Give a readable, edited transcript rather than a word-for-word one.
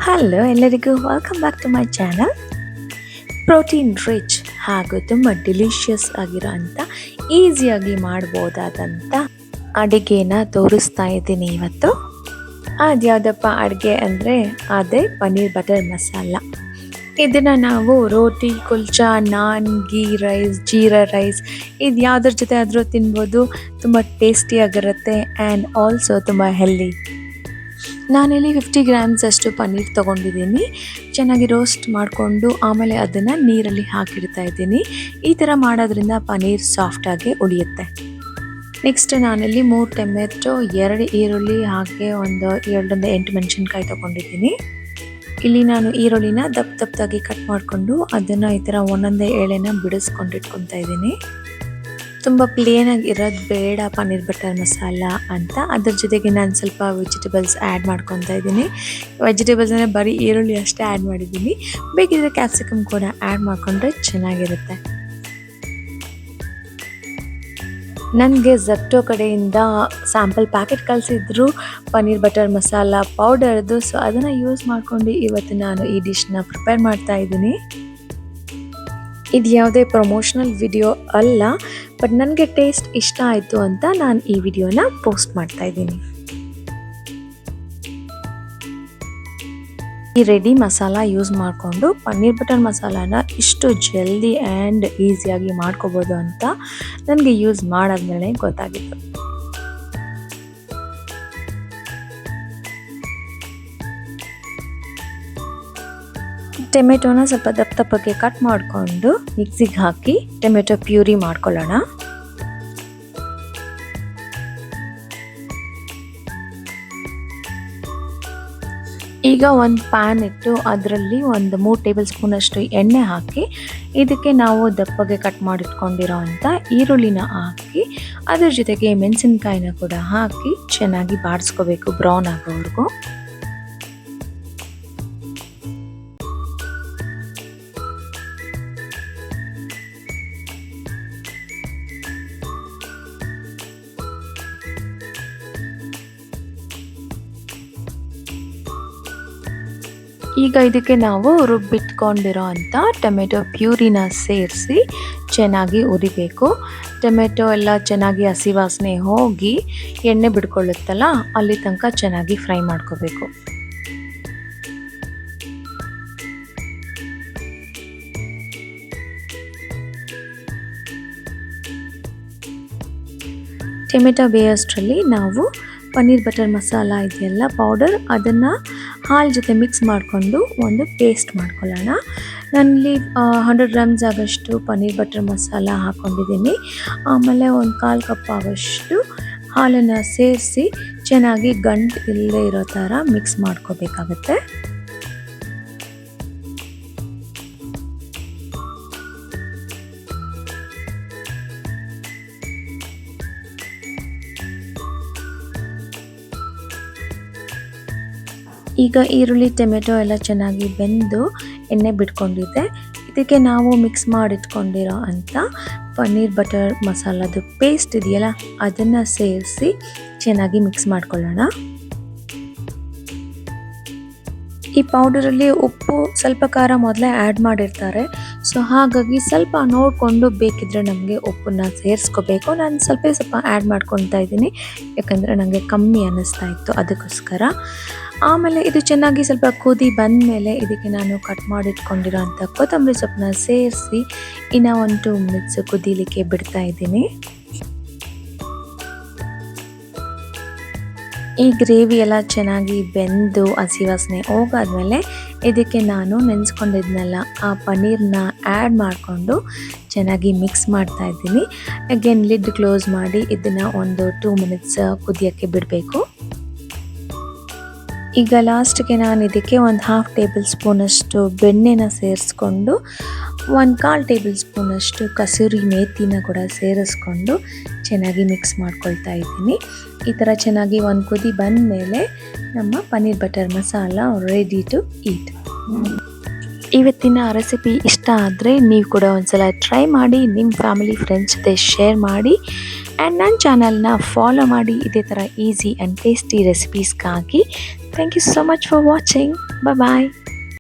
Hello ಎಲ್ಲರಿಗೂ welcome back to my channel. Protein rich ಹಾಗೂ ತುಂಬ ಡಿಲಿಷಿಯಸ್ ಆಗಿರೋ ಅಂಥ ಈಸಿಯಾಗಿ ಮಾಡ್ಬೋದಾದಂಥ ಅಡುಗೆನ ತೋರಿಸ್ತಾ ಇದ್ದೀನಿ ಇವತ್ತು. ಅದ್ಯಾವುದಪ್ಪ ಅಡುಗೆ ಅಂದರೆ ಅದೇ ಪನ್ನೀರ್ ಬಟರ್ ಮಸಾಲ. ಇದನ್ನು ನಾವು ರೋಟಿ, ಕುಲ್ಚಾ, ನಾನ್, ಗೀ ರೈಸ್, ಜೀರಾ ರೈಸ್ ಇದು ಯಾವುದ್ರ ಜೊತೆ ಆದರೂ ತಿನ್ಬೋದು. ತುಂಬ ಟೇಸ್ಟಿಯಾಗಿರುತ್ತೆ ಆ್ಯಂಡ್ ಆಲ್ಸೋ ತುಂಬ ಹೆಲ್ದಿ. ನಾನಿಲ್ಲಿ 50 ಗ್ರಾಮ್ಸ್ ಅಷ್ಟು ಪನ್ನೀರ್ ತೊಗೊಂಡಿದ್ದೀನಿ. ಚೆನ್ನಾಗಿ ರೋಸ್ಟ್ ಮಾಡಿಕೊಂಡು ಆಮೇಲೆ ಅದನ್ನು ನೀರಲ್ಲಿ ಹಾಕಿಡ್ತಾ ಇದ್ದೀನಿ. ಈ ಥರ ಮಾಡೋದ್ರಿಂದ ಪನ್ನೀರ್ ಸಾಫ್ಟಾಗಿ ಉಳಿಯುತ್ತೆ. ನೆಕ್ಸ್ಟ್ ನಾನಿಲ್ಲಿ 3 ಟೊಮೆಟೊ, 2 ಈರುಳ್ಳಿ ಹಾಗೆ ಒಂದು 7ರಿಂದ 8 ಮೆಣಸಿನ್ಕಾಯಿ ತೊಗೊಂಡಿದ್ದೀನಿ. ಇಲ್ಲಿ ನಾನು ಈರುಳ್ಳಿನ ದಪ್ಪದಾಗಿ ಕಟ್ ಮಾಡಿಕೊಂಡು ಅದನ್ನು ಈ ಥರ ಒಂದೊಂದೇ ಎಳೆನ ಬಿಡಿಸ್ಕೊಂಡು ಇಟ್ಕೊತಾ ಇದ್ದೀನಿ. ತುಂಬ ಪ್ಲೇನಾಗಿ ಇರೋದು ಬೇಡ ಪನ್ನೀರ್ ಬಟರ್ ಮಸಾಲ ಅಂತ. ಅದ್ರ ಜೊತೆಗೆ ನಾನು ಸ್ವಲ್ಪ ವೆಜಿಟೇಬಲ್ಸ್ ಆ್ಯಡ್ ಮಾಡ್ಕೊತಾ ಇದ್ದೀನಿ. ವೆಜಿಟೇಬಲ್ಸ್ ಅಂದರೆ ಬರೀ ಈರುಳ್ಳಿ ಅಷ್ಟೇ ಆ್ಯಡ್ ಮಾಡಿದ್ದೀನಿ. ಬೇಕಿದ್ರೆ ಕ್ಯಾಪ್ಸಿಕಮ್ ಕೂಡ ಆ್ಯಡ್ ಮಾಡಿಕೊಂಡ್ರೆ ಚೆನ್ನಾಗಿರುತ್ತೆ. ನನಗೆ ಝೆಪ್ಟೋ ಕಡೆಯಿಂದ ಸ್ಯಾಂಪಲ್ ಪ್ಯಾಕೆಟ್ ಕಳಿಸಿದ್ರು ಪನ್ನೀರ್ ಬಟರ್ ಮಸಾಲ ಪೌಡರ್ದು. ಸೊ ಅದನ್ನು ಯೂಸ್ ಮಾಡಿಕೊಂಡು ಇವತ್ತು ನಾನು ಈ ಡಿಶ್ನ ಪ್ರಿಪೇರ್ ಮಾಡ್ತಾ ಇದ್ದೀನಿ. ಇದು ಯಾವುದೇ ಪ್ರಮೋಷನಲ್ ವಿಡಿಯೋ ಅಲ್ಲ, ಬಟ್ ನನಗೆ ಟೇಸ್ಟ್ ಇಷ್ಟ ಆಯಿತು ಅಂತ ನಾನು ಈ ವಿಡಿಯೋನ ಪೋಸ್ಟ್ ಮಾಡ್ತಾ ಇದ್ದೀನಿ. ಈ ರೆಡಿ ಮಸಾಲ ಯೂಸ್ ಮಾಡಿಕೊಂಡು ಪನ್ನೀರ್ ಬಟರ್ ಮಸಾಲಾನ ಇಷ್ಟು ಜಲ್ದಿ ಆ್ಯಂಡ್ ಈಸಿಯಾಗಿ ಮಾಡ್ಕೋಬೋದು ಅಂತ ನನಗೆ ಯೂಸ್ ಮಾಡಾದ್ಮೇಲೆ ಗೊತ್ತಾಗಿತ್ತು. ಟೊಮೆಟೊನ ಸ್ವಲ್ಪ ದಪ್ಪಗೆ ಕಟ್ ಮಾಡಿಕೊಂಡು ಮಿಕ್ಸಿಗೆ ಹಾಕಿ ಟೊಮೆಟೊ ಪ್ಯೂರಿ ಮಾಡ್ಕೊಳ್ಳೋಣ. ಈಗ ಒಂದು ಪ್ಯಾನ್ ಇಟ್ಟು ಅದರಲ್ಲಿ ಒಂದು 3 ಟೇಬಲ್ ಸ್ಪೂನ್ ಅಷ್ಟು ಎಣ್ಣೆ ಹಾಕಿ ಇದಕ್ಕೆ ನಾವು ದಪ್ಪಗೆ ಕಟ್ ಮಾಡಿಟ್ಕೊಂಡಿರೋ ಅಂಥ ಈರುಳ್ಳಿನ ಹಾಕಿ ಅದ್ರ ಜೊತೆಗೆ ಮೆಣಸಿನ್ಕಾಯಿನ ಕೂಡ ಹಾಕಿ ಚೆನ್ನಾಗಿ ಬಾಡಿಸ್ಕೋಬೇಕು ಬ್ರೌನ್ ಆಗೋವರೆಗೂ. ಈಗ ಇದಕ್ಕೆ ನಾವು ರುಬ್ಬಿಟ್ಕೊಂಡಿರೋ ಅಂಥ ಟೊಮೆಟೊ ಪ್ಯೂರಿನ ಸೇರಿಸಿ ಚೆನ್ನಾಗಿ ಉರಿಬೇಕು. ಟೊಮೆಟೊ ಎಲ್ಲ ಚೆನ್ನಾಗಿ ಹಸಿ ವಾಸನೆ ಹೋಗಿ ಎಣ್ಣೆ ಬಿಡ್ಕೊಳ್ಳುತ್ತಲ್ಲ ಅಲ್ಲಿ ತನಕ ಚೆನ್ನಾಗಿ ಫ್ರೈ ಮಾಡ್ಕೋಬೇಕು. ಟೊಮೆಟೊ ಬೇಯೋಷ್ಟರಲ್ಲಿ ನಾವು ಪನ್ನೀರ್ ಬಟರ್ ಮಸಾಲ ಇದೆಯಲ್ಲ ಪೌಡರ್ ಅದನ್ನು ಹಾಲು ಜೊತೆ ಮಿಕ್ಸ್ ಮಾಡಿಕೊಂಡು ಒಂದು ಪೇಸ್ಟ್ ಮಾಡ್ಕೊಳ್ಳೋಣ. ನಾನಿಲ್ಲಿ 100 ಗ್ರಾಮ್ಸ್ ಆಗೋಷ್ಟು ಪನ್ನೀರ್ ಬಟರ್ ಮಸಾಲ ಹಾಕ್ಕೊಂಡಿದ್ದೀನಿ. ಆಮೇಲೆ ಒಂದು 1/4 ಕಪ್ ಆಗೋಷ್ಟು ಹಾಲನ್ನು ಸೇರಿಸಿ ಚೆನ್ನಾಗಿ ಗಂಟು ಇಲ್ಲದೆ ಇರೋ ಥರ ಮಿಕ್ಸ್ ಮಾಡ್ಕೋಬೇಕಾಗತ್ತೆ. ಈಗ ಈರುಳ್ಳಿ ಟೊಮೆಟೊ ಎಲ್ಲ ಚೆನ್ನಾಗಿ ಬೆಂದು ಎಣ್ಣೆ ಬಿಟ್ಕೊಂಡಿದೆ. ಇದಕ್ಕೆ ನಾವು ಮಿಕ್ಸ್ ಮಾಡಿಟ್ಕೊಂಡಿರೋ ಅಂಥ ಪನ್ನೀರ್ ಬಟರ್ ಮಸಾಲದು ಪೇಸ್ಟ್ ಇದೆಯಲ್ಲ ಅದನ್ನು ಸೇರಿಸಿ ಚೆನ್ನಾಗಿ ಮಿಕ್ಸ್ ಮಾಡ್ಕೊಳ್ಳೋಣ. ಈ ಪೌಡರಲ್ಲಿ ಉಪ್ಪು ಸ್ವಲ್ಪ ಖಾರ ಮೊದಲೇ ಆ್ಯಡ್ ಮಾಡಿರ್ತಾರೆ. ಸೊ ಹಾಗಾಗಿ ಸ್ವಲ್ಪ ನೋಡಿಕೊಂಡು ಬೇಕಿದ್ರೆ ನಮಗೆ ಉಪ್ಪನ್ನ ಸೇರಿಸ್ಕೋಬೇಕು. ನಾನು ಸ್ವಲ್ಪ ಆ್ಯಡ್ ಮಾಡ್ಕೊತಾ ಇದ್ದೀನಿ, ಯಾಕಂದರೆ ನನಗೆ ಕಮ್ಮಿ ಅನ್ನಿಸ್ತಾ ಇತ್ತು ಅದಕ್ಕೋಸ್ಕರ. ಆಮೇಲೆ ಇದು ಚೆನ್ನಾಗಿ ಸ್ವಲ್ಪ ಕುದಿ ಬಂದ ಮೇಲೆ ಇದಕ್ಕೆ ನಾನು ಕಟ್ ಮಾಡಿಟ್ಕೊಂಡಿರೋ ಅಂಥ ಕೊತ್ತಂಬರಿ ಸೊಪ್ಪನ್ನ ಸೇರಿಸಿ ಇನ್ನೂ 1-2 ಮಿನಿಟ್ಸ್ ಕುದೀಲಿಕ್ಕೆ ಬಿಡ್ತಾ ಇದ್ದೀನಿ. ಈ ಗ್ರೇವಿ ಎಲ್ಲ ಚೆನ್ನಾಗಿ ಬೆಂದು ಹಸಿ ವಾಸನೆ ಹೋಗಾದ್ಮೇಲೆ ಇದಕ್ಕೆ ನಾನು ನೆನೆಸ್ಕೊಂಡಿದ್ನೆಲ್ಲ ಆ ಪನ್ನೀರನ್ನ ಆ್ಯಡ್ ಮಾಡಿಕೊಂಡು ಚೆನ್ನಾಗಿ ಮಿಕ್ಸ್ ಮಾಡ್ತಾ ಇದ್ದೀನಿ. ಅಗೇನ್ ಲಿಡ್ ಕ್ಲೋಸ್ ಮಾಡಿ ಇದನ್ನು ಒಂದು 2 ಮಿನಿಟ್ಸ್ ಕುದಿಯೋಕ್ಕೆ ಬಿಡಬೇಕು. ಈಗ ಲಾಸ್ಟ್ಗೆ ನಾನು ಇದಕ್ಕೆ ಒಂದು 1/2 ಟೇಬಲ್ ಸ್ಪೂನಷ್ಟು ಬೆಣ್ಣೆನ ಸೇರಿಸ್ಕೊಂಡು 1/4 ಟೇಬಲ್ ಸ್ಪೂನಷ್ಟು ಕಸೂರಿ ಮೇಥಿನ ಕೂಡ ಸೇರಿಸ್ಕೊಂಡು ಚೆನ್ನಾಗಿ ಮಿಕ್ಸ್ ಮಾಡ್ಕೊಳ್ತಾ ಇದ್ದೀನಿ. ಈ ಥರ ಚೆನ್ನಾಗಿ ಒಂದು ಕುದಿ ಬಂದ ಮೇಲೆ ನಮ್ಮ paneer butter masala ready to eat. ಇವತ್ತಿನ ರೆಸಿಪಿ ಇಷ್ಟ ಆದರೆ ನೀವು ಕೂಡ ಒಂದ್ಸಲ ಟ್ರೈ ಮಾಡಿ, ನಿಮ್ಮ ಫ್ಯಾಮಿಲಿ ಫ್ರೆಂಡ್ಸ್ ಜೊತೆ ಶೇರ್ ಮಾಡಿ ಆ್ಯಂಡ್ ನನ್ನ ಚಾನಲ್ನ ಫಾಲೋ ಮಾಡಿ ಇದೇ ಥರ ಈಸಿ ಆ್ಯಂಡ್ ಟೇಸ್ಟಿ ರೆಸಿಪೀಸ್ಗಾಗಿ. Thank you so much for watching. Bye.